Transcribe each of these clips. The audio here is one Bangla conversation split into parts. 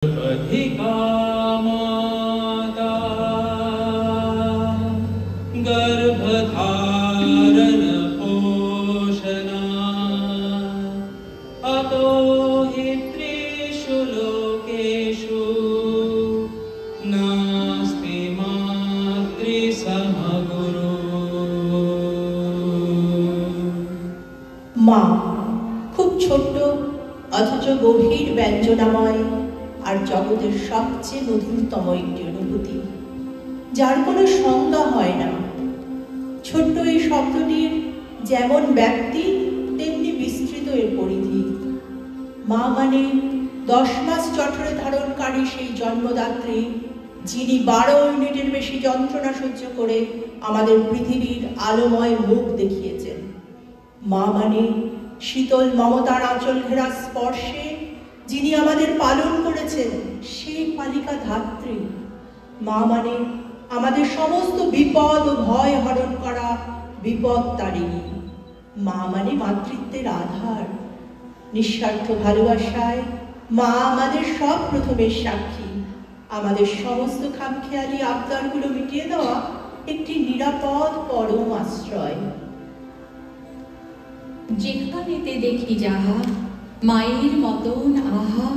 अधिका माता गर्भधारण पोषणा अतो हि त्रिषु लोकेषु नास्ति मातृसमगुरु। মা খুব ছোট্ট অথচ গভীর ব্যঞ্জনাময় আর জগতের সবচেয়ে মধুরতম একটি অনুভূতি, যার কোনো সংজ্ঞা হয় না। ছোট্ট এই শব্দটির যেমন ব্যাপ্তি তেমনি বিস্তৃত এর পরিধি। মা মানে 10 মাস জঠরে ধারণকারী সেই জন্মদাত্রী, যিনি 12 ইউনিটের বেশি যন্ত্রণা সহ্য করে আমাদের পৃথিবীর আলোময় মুখ দেখিয়েছেন। মা মানে শীতল মমতার আঁচল ঘেরা স্পর্শে যিনি আমাদের পালন করেছেন সেই পালিকা ধাত্রী। মা মানে আমাদের সমস্ত বিপদ ও ভয় হরণ করা বিপদ তারিণী। মা মানে মাতৃত্বের আধার। নিঃস্বার্থ ভালোবাসায় মা আমাদের সব প্রথমের সাক্ষী, আমাদের সমস্ত খামখেয়ালি আবদারগুলো মিটিয়ে দেওয়া একটি নিরাপদ পরম আশ্রয়। যেখানেতে দেখি যাহা মায়ের মতন আহা,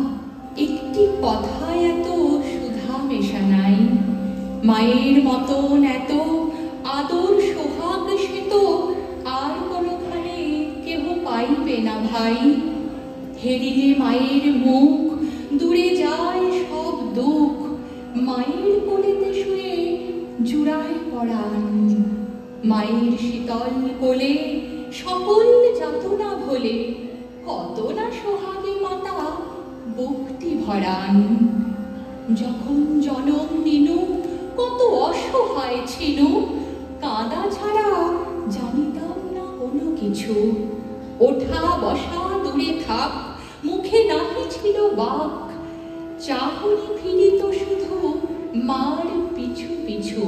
একটি কথায় এত সুধা মেশা নাই। মায়ের মতন এত আদর সোহাগ সে তো আর কোনোখানে কেহ পাইবে না ভাই। হেরিলে মায়ের মুখ, দূরে যায় সব দুঃখ, মায়ের কোলেতে শুয়ে জুড়ায় পরাণ। মায়ের শীতল কোলে সকল যাতনা ভোলে, কত না সোহাগে মাতা বুকটি ভরান। যখন জনম নিনু কত অসহায় ছিল, কাঁদা ছাড়া জানিতাম না কোনো কিছু। ওঠা বসা দূরে থাক, মুখে নাহি ছিল বাক, চাহনি ফিরিত শুধু মার পিছু পিছু।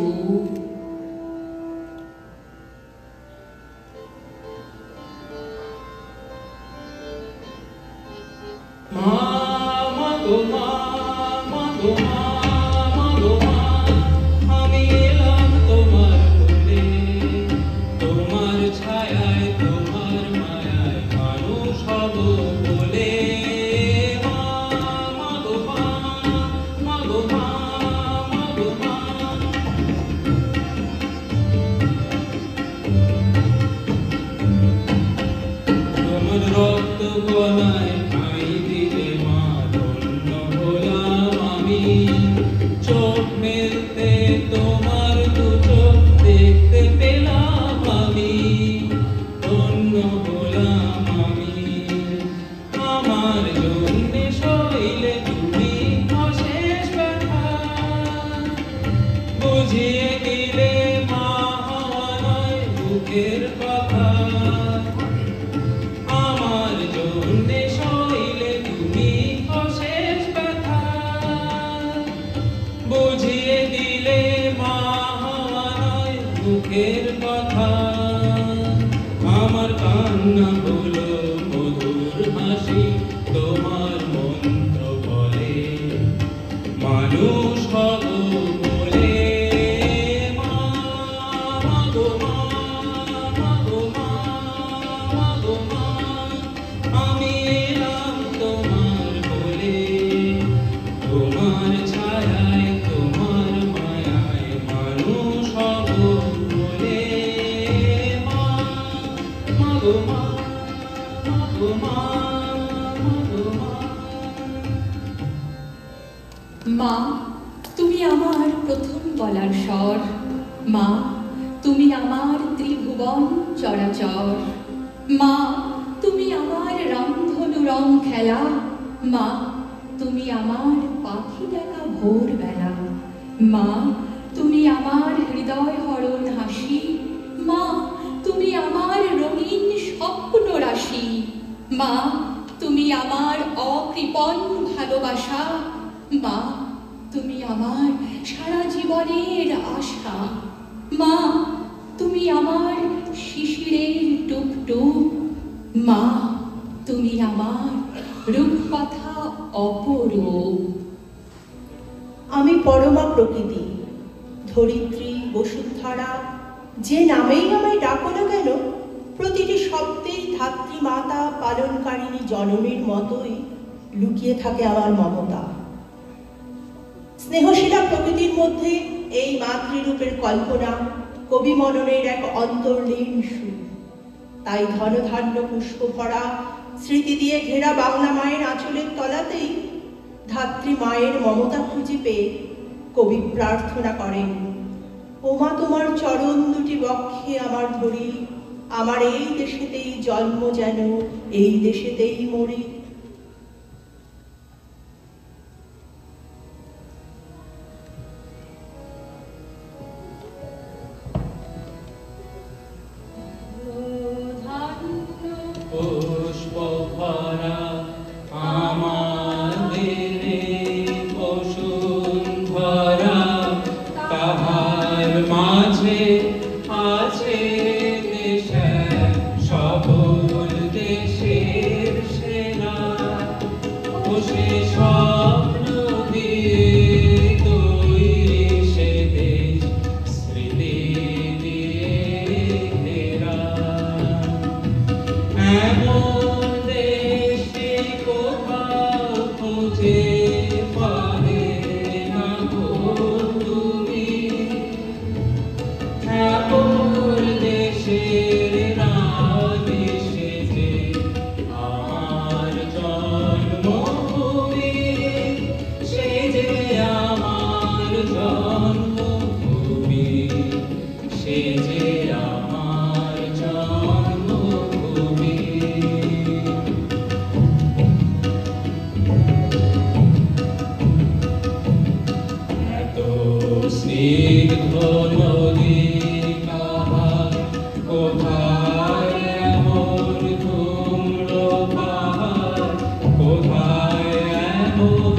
আমি এলাম তোমার কোলে, তোমার ছায়ায় তোমার মায়ায় মানুষ হব বলে। তোমার রক্ত গলায় ঠাঁই দিলে মা, ধন্য হলাম আমি। চোখ মেলতে তোমার দু চোখ দেখতে পেলাম আমি, ধন্য হলাম আমি। আমার জন্যে সইলে তুমি অশেষ ব্যথা, বুঝিয়ে দিলে মা হওয়া নয় বুকের কথা। আমার জন্যে সইলে তুমি অশেষ ব্যথা, বুঝিয়ে দিলে মা হওয়া নয় বুকের কথা। আমার কান্না হলো মধুর হাসি, তোমার মন্ত্র বলে মানুষ হব বলে। আমি এলাম তোমার কোলে, তোমার ছায়ায় তোমার মায়ায় মানুষ হব বলে। মা গো মা, মা গো মা, মা গো মা। মা তুমি আমার প্রথম বলার স্বর, মা তুমি আমার ত্রিভুবন চরাচর। মা তুমি আমার রামধনু রং খেলা, মা তুমি আমার পাখি ডাকা ভোরবেলা। মা তুমি আমার হৃদয় হরণ হাসি, মা তুমি আমার রঙিন স্বপ্ন রাশি। মা তুমি আমার অকৃপণ ভালোবাসা, মা তুমি আমার সারা জীবনের আশা। মা তুমি আমার শিশিরের টুকটুক, মা তুমি আমার রূপকথা অপরূপ। পরমা প্রকৃতি, ধরিত্রী, বসুন্ধরা, যে নামেই আমায় ডাকো না কেন, প্রতিটি শব্দেই ধাত্রী মাতা পালনকারিণী জননীর মতোই লুকিয়ে থাকে আমার মমতা। স্নেহশীলা প্রকৃতির মধ্যে এই মাতৃরূপের কল্পনা কবি মননের এক অন্তর্লীন সুর। তাই ধনধান্য পুষ্প ভরা স্মৃতি দিয়ে ঘেরা বাংলা মায়ের আঁচলের তলাতেই ধাত্রী মায়ের মমতা খুঁজে পেয়ে কবি প্রার্থনা করেন, ওমা তোমার চরণ দুটি বক্ষে আমার ধরি, আমার এই দেশেতেই জন্ম যেন এই দেশেতেই মরি। পুষ্প ভরা আমাদের বসুন্ধরা, তাহার মাঝে আছে দেশের সকল দেশের সেনা, ও সে স্বপ্ন দিয়ে তৈরি সে দেশ স্মৃতি দিয়ে ঘেরা। এমন দেশে কোথাও খুঁজে পাবে না গো তুমি, এমন দেশের রানী সেজে আমার জন্মভূমি, সেজে আমার জন্মভূমি, সেজে আমার জন্মভূমি। এত স্নিগ্ধ নদী কাহার, কোথায় এমন ধূম্র পাহাড়, কোথায় এমন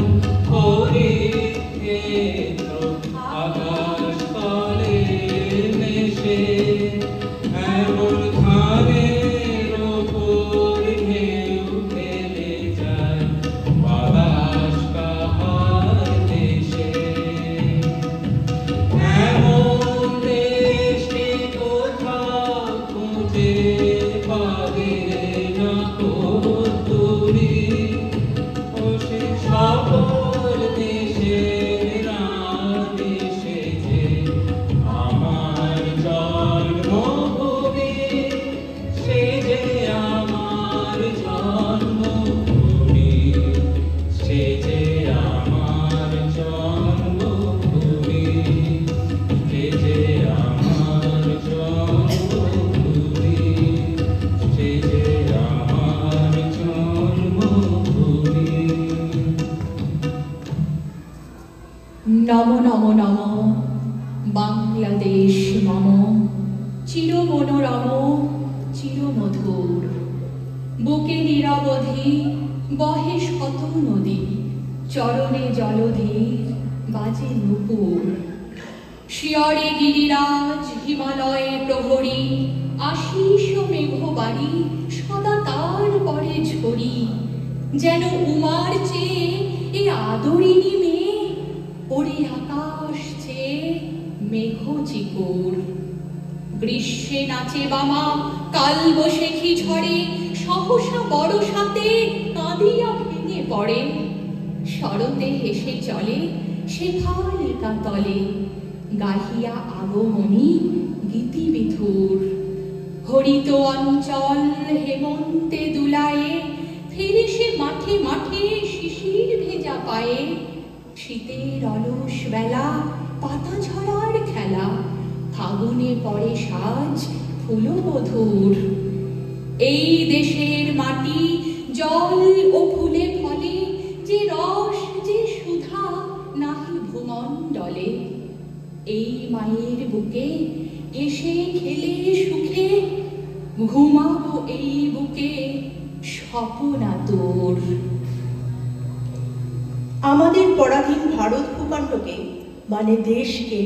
হরিক্ষেত্র আকাশ তলে নেশে, এমন ধানের ওপর ঢেউ ফেলে যায় বাতাস কাহার দেশে। এমন দেশে কোথাও খুঁজে পাবে না গো তুমি, ও সে সকল দেশের রানী সেজে আমার জন্মভূমি, সেজে আমার জন্মভূমি, সেজে আমার জন্মভূমি, সেজে আমার জন্মভূমি, সেজে আমার জন্মভূমি। নম নম নম বাংলাদেশ মম, চির মনোরম চির মধুর, বুকে নিরবধি বহে শত নদী, চরণে জলধীর বাজে নূপুর। শিয়রে গিরিরাজ হিমালয়ে প্রহরী, আশিস মেঘবাড়ি সদা তার পরে ঝরি, যেন উমার চেয়ে এ আদরিনী মেয়ে, ওরে আকাশ চেয়ে মেঘ চিকুর। গ্রীষ্মে নাচে বামা কালবৈশাখী ঝড়ে, সহসা বর্ষাতে কাঁদিয়া ভেঙে পড়ে, শরতে হেসে চলে শেফালিকা তলে, গাহিয়া আগমনী গীতিবিধুর। হরিত অঞ্চল হেমন্তে দুলায়ে, ফিরে সে মাঠে মাঠে শিশির ভেজা পায়ে, শীতের অলস বেলা পাতা ঝরার খেলা, ফাগুনে পড়ে সাজ ফুলবধূর। এই দেশের মাটি জল ও ফুলে ফলে, যে রস যে সুধা নাহি ভূমণ্ডলে। এই মায়ের বুকে হেসে খেলে সুখে, ঘুমাবো এই বুকে স্বপনাতুর। আমাদের পরাধীন ভারত ভূখণ্ডকে মানে দেশকে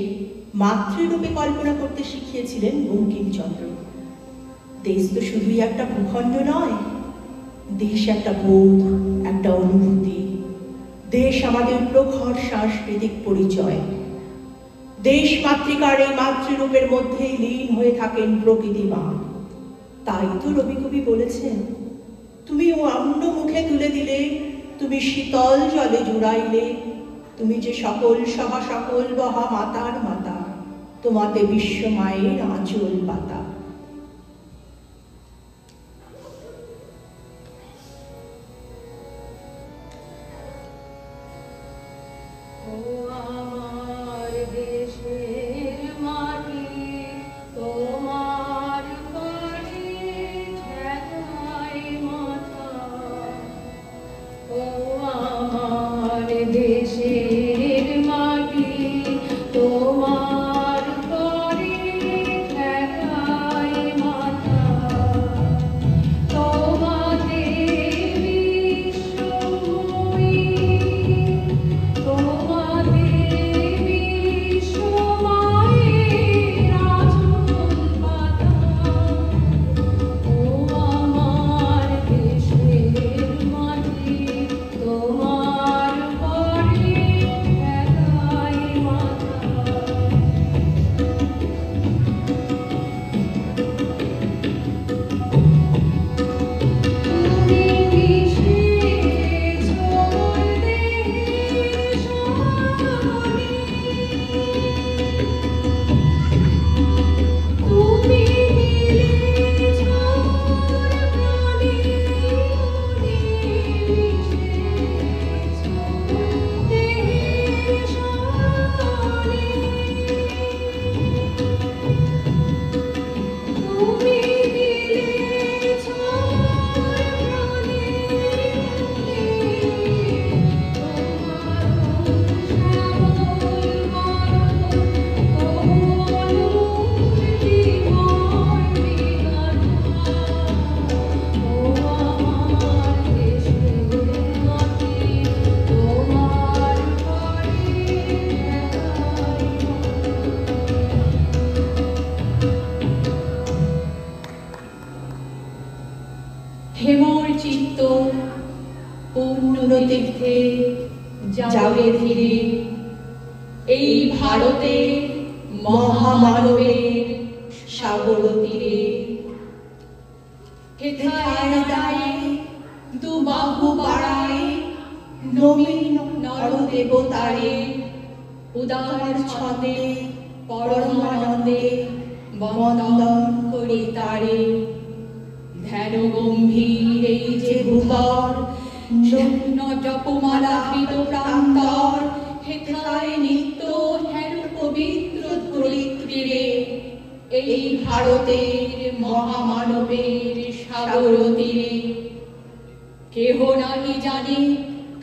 মাতৃরূপে কল্পনা করতে শিখিয়েছিলেন বঙ্কিমচন্দ্র। দেশ তো শুধুই একটা ভূখণ্ড নয়, দেশ একটা বোধ, একটা অনুভূতি, দেশ আমাদের প্রখর সাংস্কৃতিক পরিচয়। দেশ মাতৃকার এই মাতৃরূপের মধ্যেই লীন হয়ে থাকেন প্রকৃতি মা। তাই তো রবিকবি বলেছেন, তুমি অন্ন মুখে তুলে দিলে, তুমি শীতল জলে জুড়াইলে, তুমি যে সকল সহা সকল বহা মাতার মাতা, তোমাতে বিশ্ব মায়ের আঁচল পাতা। হেমর চিত্ত পুণ্যতীর্থে যাবে ধীরে, এই ভারতে মহামানবের সাগর তীরে। হেথায় দাঁড়ায় দুবাহু বাড়ায় নবীন নরদেবতারে, উদার ছন্দে পরমানন্দে বন্দন করি তারে। ধ্যান গম্ভীর এই যে ভূধর, জপমালা হৃদ প্রান্তর, হেথায় নিত্য হের পবিত্র ধরিত্রীরে, এই ভারতের মহামানবের সাগর তীরে। কেহ নাহি জানে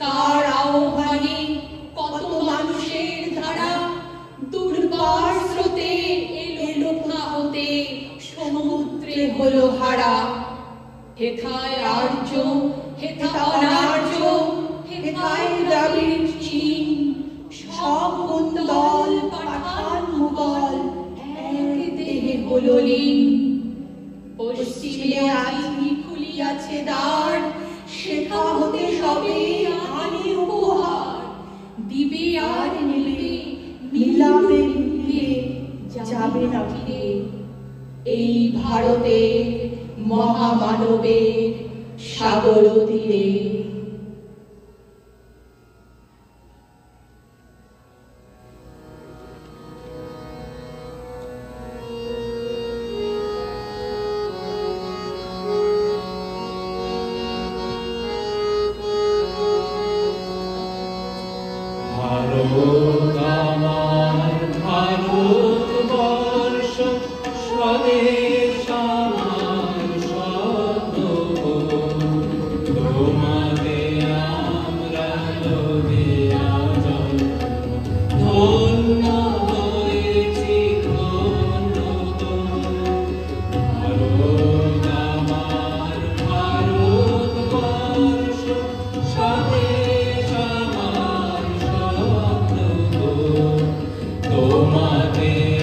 কার আহ্বানে, কত মানুষের ধারা দুর্বার স্রোতে এলো হতে সমুদ্রে হলো হারা। হেথায় আর্য, হেথা অনার্য, হেথায় দ্রাবিড় চীন, সব কুন্দল পাঠান মুগল এক দেহে হলো লীন। পশ্চিমে আজি খুলিয়াছে দ্বার, সেথা হতে সবে আনি উপহার। দিবে আর নিবে নিলামে মিলে, যাবে না ফিরে এই ভারতের মহামানবের সাগর তীরে। তোমাদের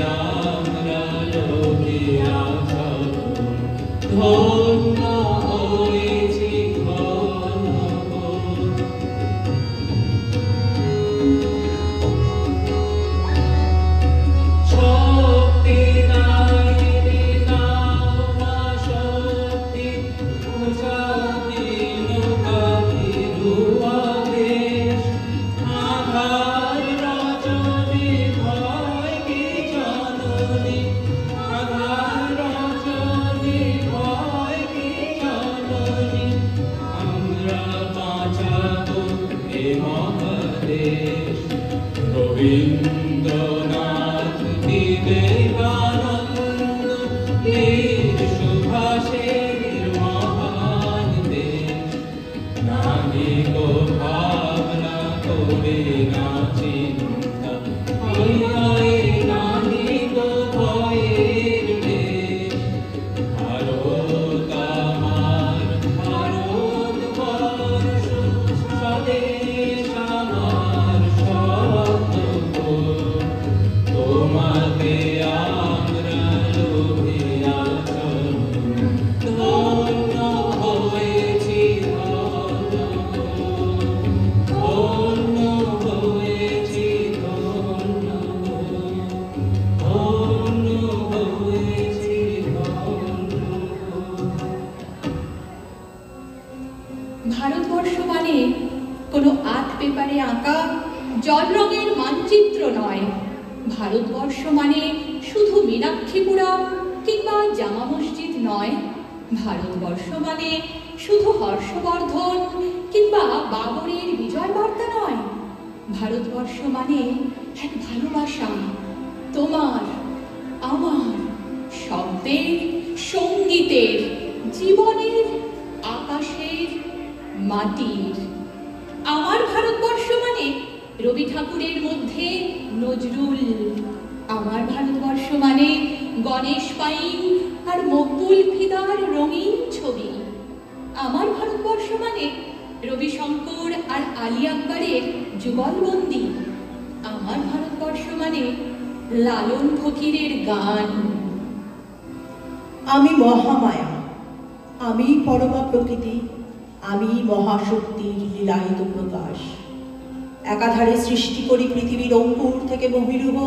আধার রজনী ভয় কি জননী, আধার রজনী ভয় কি জননী, আমরা বাঁচাবো এ মহাদেশ। রবীন্দ্রনাথ বিবেকানন্দ বীর সুভাষের মহান দেশ। নাহি গো ভাবনা করে না চিন্তা, নাহি গো ভয়ের দেশ। ভারত আমার ভারতবর্ষ, স্বদেশ আমার স্বপ্ন। তোমাকে আমরা লোভিয়া ধন্য হয়েছি, ধন্য হয়েছি, ধন্য হয়েছি, ভারতবর্ষ মানে কোনো আর্ট পেপারে আঁকা জল রঙের মানচিত্র নয়। ভারতবর্ষ মানে শুধু মীনাক্ষীপুরম কিংবা জামা মসজিদ নয়। ভারতবর্ষ মানে শুধু হর্ষবর্ধন কিংবা বাবরের বিজয় বার্তা নয়। ভারতবর্ষ মানে এক ভালোবাসা, তোমার আমার, শব্দের, সঙ্গীতের, জীবনের, আকাশের, মাটির। আমার ভারতবর্ষ মানে রবি ঠাকুরের মধ্যে নজরুল। আমার ভারতবর্ষ মানে গণেশ পাইন আর মকবুল ফিদার রঙিন ছবি। আমার ভারতবর্ষ মানে রবিশঙ্কর আর আলী আকবরের যুগলবন্দি। আমার ভারতবর্ষ মানে লালন ফকিরের গান। আমি মহামায়া, আমি পরমা প্রকৃতি, আমি মহাশক্তির লীলায়িত প্রকাশ। একাধারে সৃষ্টি করি পৃথিবীর অঙ্কুর থেকে মহিরুহ,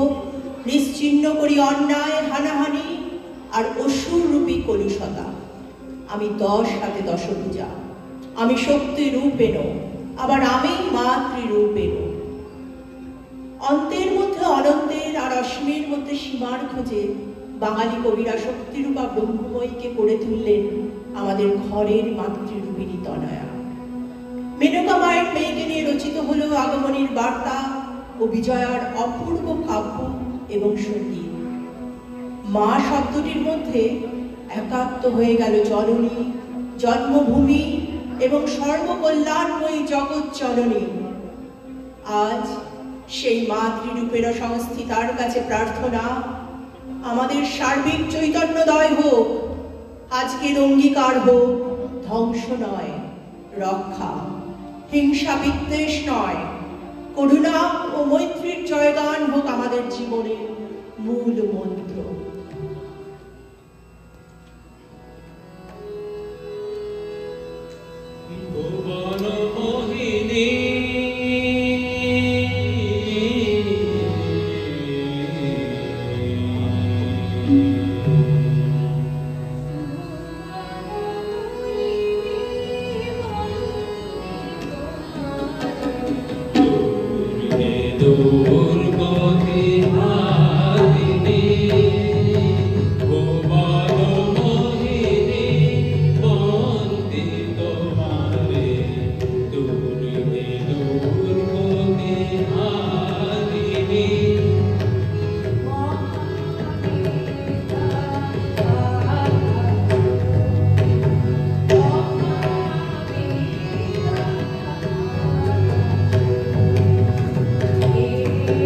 নিশ্চিহ্ন করি অন্যায় হানাহানি আর অসুররূপী কলুষতা। আমি 10 হাতে 10 পূজা, আমি শক্তি রূপেণ, আবার আমি মাতৃরূপেণ। অন্তের মধ্যে অনন্তের আর অসীমের মধ্যে সীমার খোঁজে বাঙালি কবিরা শক্তিরূপা ব্রহ্মময়ীকে করে তুললেন আমাদের ঘরের মাতৃরূপিণী তনয়া। মেনকা মায়ের মেয়েকে নিয়ে রচিত হলো আগমনীর বার্তা ও বিজয়ার অপূর্ব কাব্য এবং সঙ্গীত। মা শব্দটির মধ্যে একাত্ম হয়ে গেল জননী, জন্মভূমি এবং সর্বকল্যাণময়ী জগৎ জননী। আজ সেই মাতৃরূপের সংস্থিতার কাছে প্রার্থনা, আমাদের সার্বিক চৈতন্যদয় হোক। আজকের অঙ্গীকার হোক ধ্বংস নয়, রক্ষা, হিংসা বিদ্বেষ নয়, করুণা ও মৈত্রীর জয়গান হোক আমাদের জীবনের মূল মন্ত্র। ভুবন মোহিনী দূর গতি হারিণী, ভুবন মোহিনী বন্দি তোমারে, দূর গতি হারিণী। Thank you.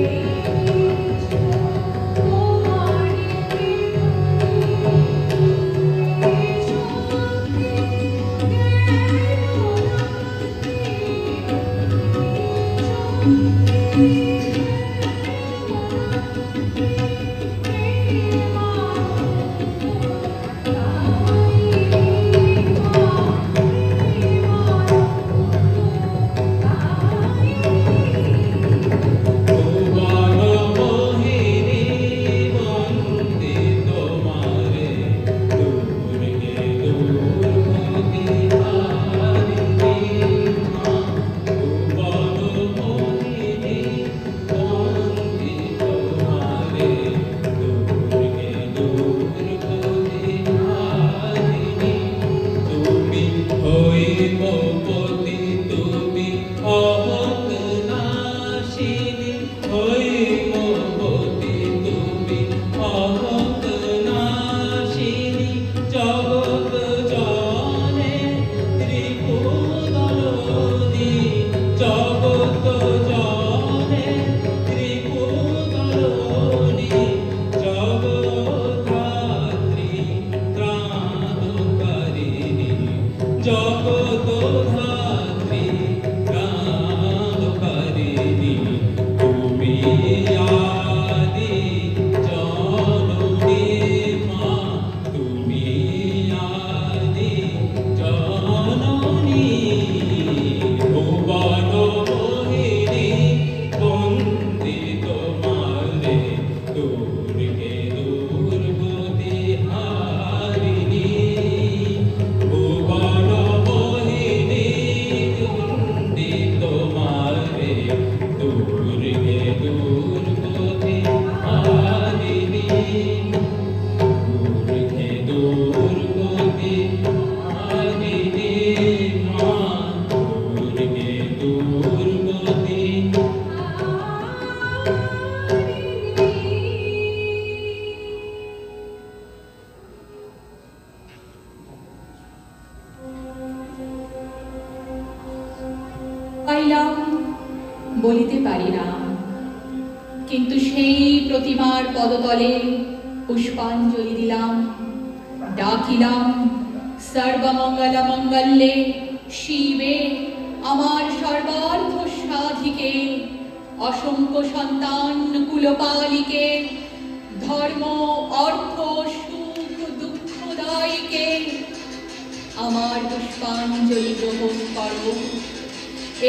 কিন্তু সেই প্রতিমার পদতলে পুষ্পাঞ্জলি দিলাম, ডাকিলাম সর্বমঙ্গল মঙ্গলে শিবে আমার সর্বার্থ সাধিকে, অসংখ্য সন্তান কুলপালিকে, ধর্ম অর্থ সুখ দুঃখদায়ীকে আমার পুষ্পাঞ্জলি গ্রহণ করো।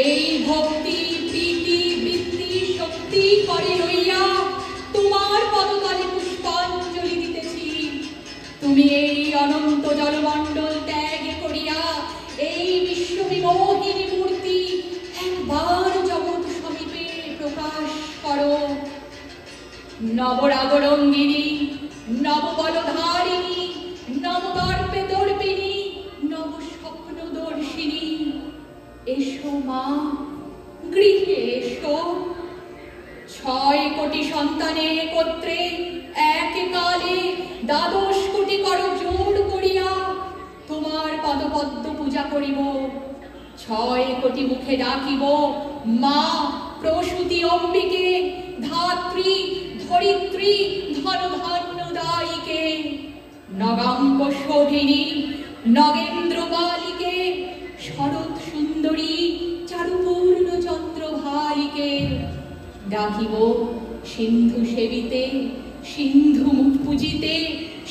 এই ভক্তি প্রীতি বৃত্তি শক্তি করে লইয়া তোমার পদতলে পুষ্পাঞ্জলি দিতেছি। তুমি এই অনন্ত জলমণ্ডল ত্যাগ করিয়া এই বিশ্ববিমোহিনী মূর্তি একবার জগৎ সমীপে প্রকাশ করো। নবরাগরঙ্গিনী, নববলধারিণী, নবদর্পে দর্পিনী, নবস্বপ্নদর্শিনী, এসো মা, গৃহে এসো। 6 কোটি সন্তানে একত্রে এককালে 12 কোটি করজোড় করিয়া তোমার পদপদ্ম পূজা করিব। 6 কোটি মুখে ডাকিব মা প্রসূতি অম্বিকে, ধাত্রী ধরিত্রী ধনধান্যদায়িকে, নগাঙ্গ শোভিনী নগেন্দ্র বালিকে, শরৎ সুন্দরী চারুপূর্ণ চন্দ্রভালিকে। ডাকিব সিন্ধু সেবিতে, সিন্ধু মুখ পূজিতে,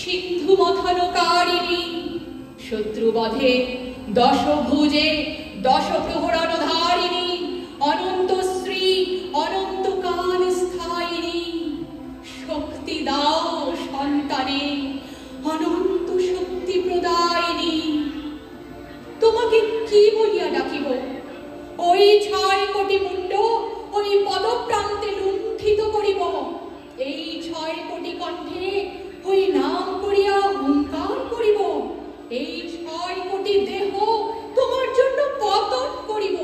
সিন্ধু মথনকারিণী, শত্রুবধে 10 ভুজে 10 প্রহরণধারিণী, অনন্ত শ্রী অনন্তকাল স্থায়িনী। শক্তি দাও সন্তানে, অনন্ত শক্তি প্রদায়িনী। তোমাকে কি বলিয়া ডাকিব? ওই 6 কোটি মুন্ড ওই পদপ্রান্তে লুণ্ঠিত করিব। এই 6 কোটি কণ্ঠে ওই নাম করিয়া হুঙ্কার করিব। এই 6 কোটি দেহ তোমার জন্য পতন করিব।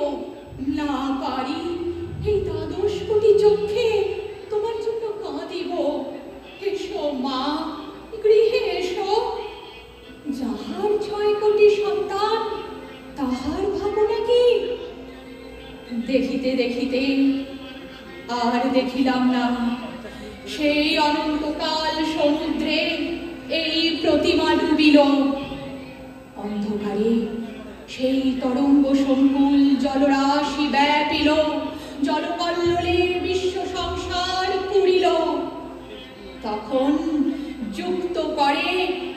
না পারি এই 12 কোটি চক্ষে তোমার জন্য কাঁদিব। এসো মা, গৃহে এসো। যাহার 6 কোটি সন্তান তাহার ভাবনা কি? দেখিতে দেখিতে আর দেখিলাম না। সেই অনন্তকাল সমুদ্রে এই প্রতিমা ডুবিল। অন্ধকারে সেই তরঙ্গ সংকুল জলরাশি ব্যাপিল, জলকল্লোলে বিশ্ব সংসার পুরিল। তখন যুক্ত করে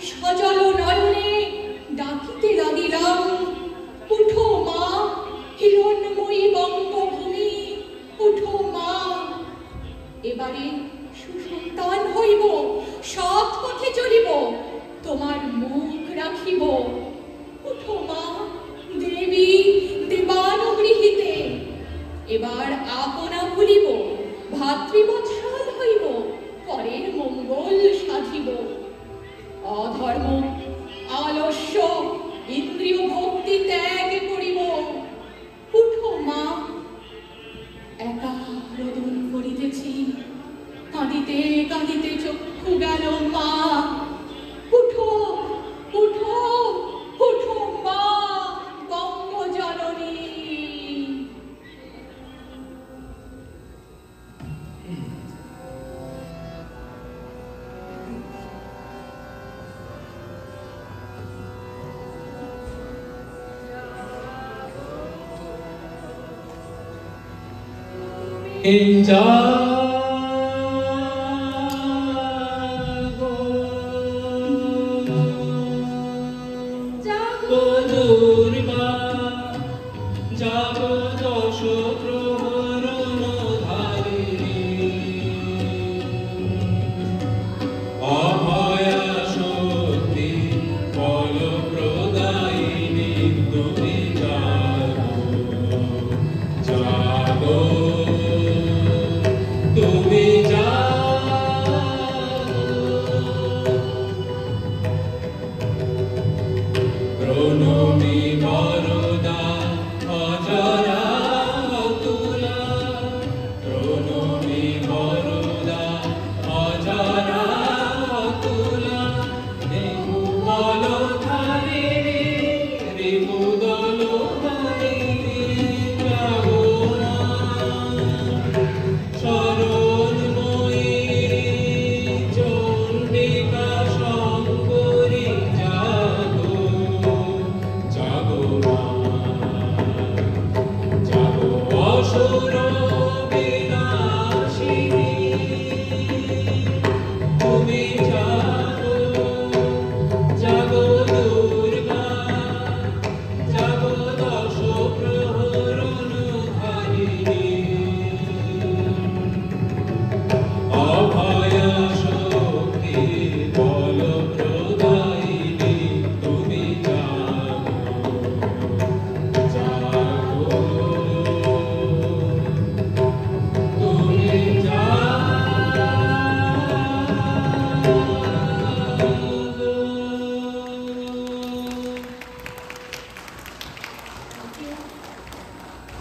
সজল নয়নে ডাকিতে লাগিলাম, উঠো মা হিরণ্ময়ী বঙ্গভূমি, উঠো মা। এবারে সুসন্তান হইব, সৎ পথে চলিব, তোমার মুখ রাখিব। উঠো মা দেবী দেবানুগৃহীতে। এবার আপনা ভুলিব, ভাতৃবৎসল হইব, পরের মঙ্গল সাধিব। অধর্ম আলস্য ইন্দ্রিয় ভক্তি ত্যাগ করিব। উঠো মা। একা রোদন করিতেছি, কাঁদিতে কাঁদিতে চক্ষু গেল মা। উঠো উঠো উঠো মা বঙ্গজননী। এই যা